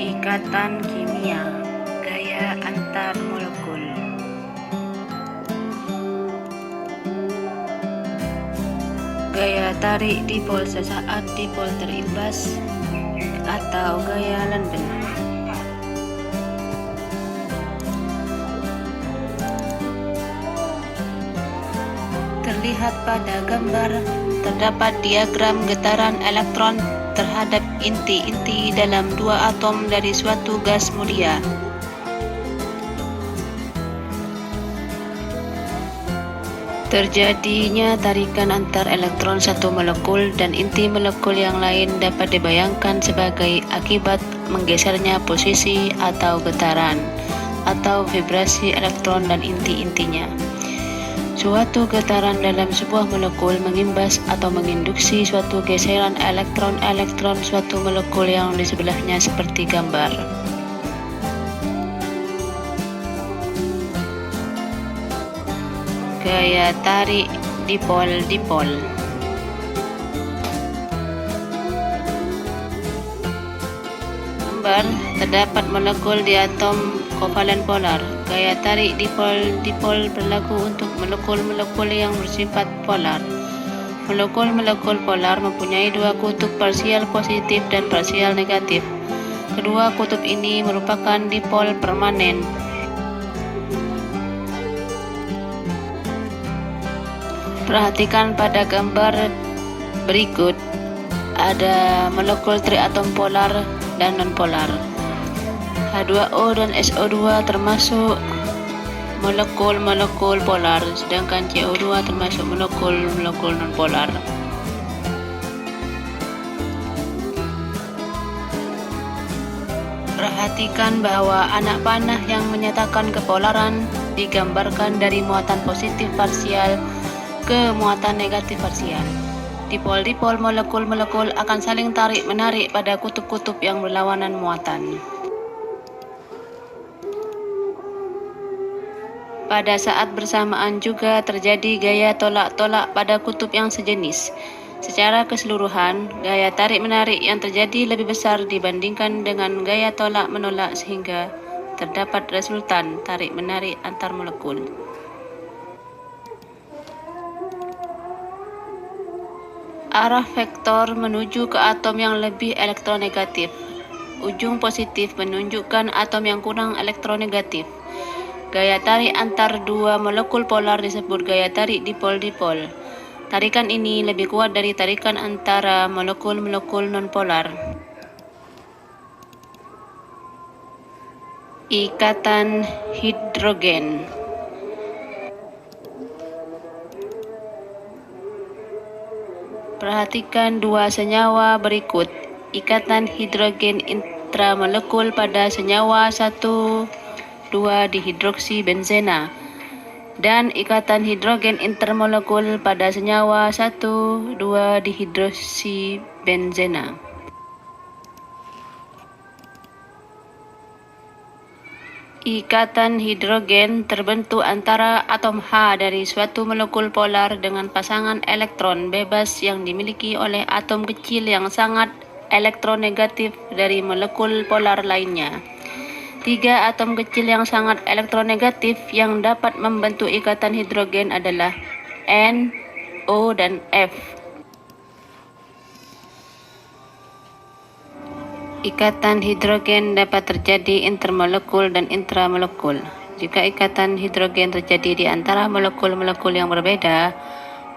Ikatan kimia, gaya antar molekul. Gaya tarik dipol sesaat dipol terimbas atau gaya London. Terlihat pada gambar, terdapat diagram getaran elektron terhadap inti-inti dalam dua atom dari suatu gas mulia. Terjadinya tarikan antar elektron satu molekul dan inti molekul yang lain dapat dibayangkan sebagai akibat menggesernya posisi atau getaran atau vibrasi elektron dan inti-intinya. Suatu getaran dalam sebuah molekul mengimbas atau menginduksi suatu geseran elektron-elektron suatu molekul yang di sebelahnya seperti gambar. Gaya tarik dipol-dipol. Gambar, terdapat molekul di atom kovalen polar. Gaya tarik dipol-dipol berlaku untuk molekul-molekul yang bersifat polar. Molekul-molekul polar mempunyai dua kutub parsial positif dan parsial negatif. Kedua kutub ini merupakan dipol permanen. Perhatikan pada gambar berikut, ada molekul triatom polar dan nonpolar. H2O dan SO2 termasuk molekul-molekul polar, sedangkan CO2 termasuk molekul-molekul nonpolar. Perhatikan bahwa anak panah yang menyatakan kepolaran digambarkan dari muatan positif parsial ke muatan negatif parsial. Dipol-dipol molekul-molekul akan saling tarik-menarik pada kutub-kutub yang berlawanan muatan. Pada saat bersamaan juga terjadi gaya tolak-tolak pada kutub yang sejenis. Secara keseluruhan, gaya tarik-menarik yang terjadi lebih besar dibandingkan dengan gaya tolak-menolak sehingga terdapat resultan tarik-menarik antar molekul. Arah vektor menuju ke atom yang lebih elektronegatif. Ujung positif menunjukkan atom yang kurang elektronegatif. Gaya tarik antar dua molekul polar disebut gaya tarik dipol-dipol. Tarikan ini lebih kuat dari tarikan antara molekul-molekul nonpolar. Ikatan hidrogen. Perhatikan dua senyawa berikut. Ikatan hidrogen intramolekul pada senyawa 1,2 dihidroksi benzena dan ikatan hidrogen intermolekul pada senyawa 1,2 dihidroksi benzena. Ikatan hidrogen terbentuk antara atom H dari suatu molekul polar dengan pasangan elektron bebas yang dimiliki oleh atom kecil yang sangat elektronegatif dari molekul polar lainnya. Tiga atom kecil yang sangat elektronegatif yang dapat membentuk ikatan hidrogen adalah N, O, dan F. Ikatan hidrogen dapat terjadi intermolekul dan intramolekul. Jika ikatan hidrogen terjadi di antara molekul-molekul yang berbeda,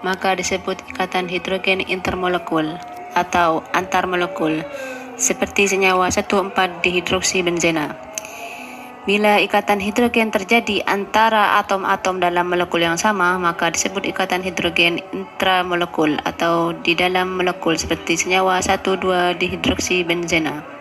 maka disebut ikatan hidrogen intermolekul atau antar molekul, seperti senyawa 1,4 dihidroksi benzena. Bila ikatan hidrogen terjadi antara atom-atom dalam molekul yang sama, maka disebut ikatan hidrogen intramolekul atau di dalam molekul, seperti senyawa 1,2 dihidroksi benzena.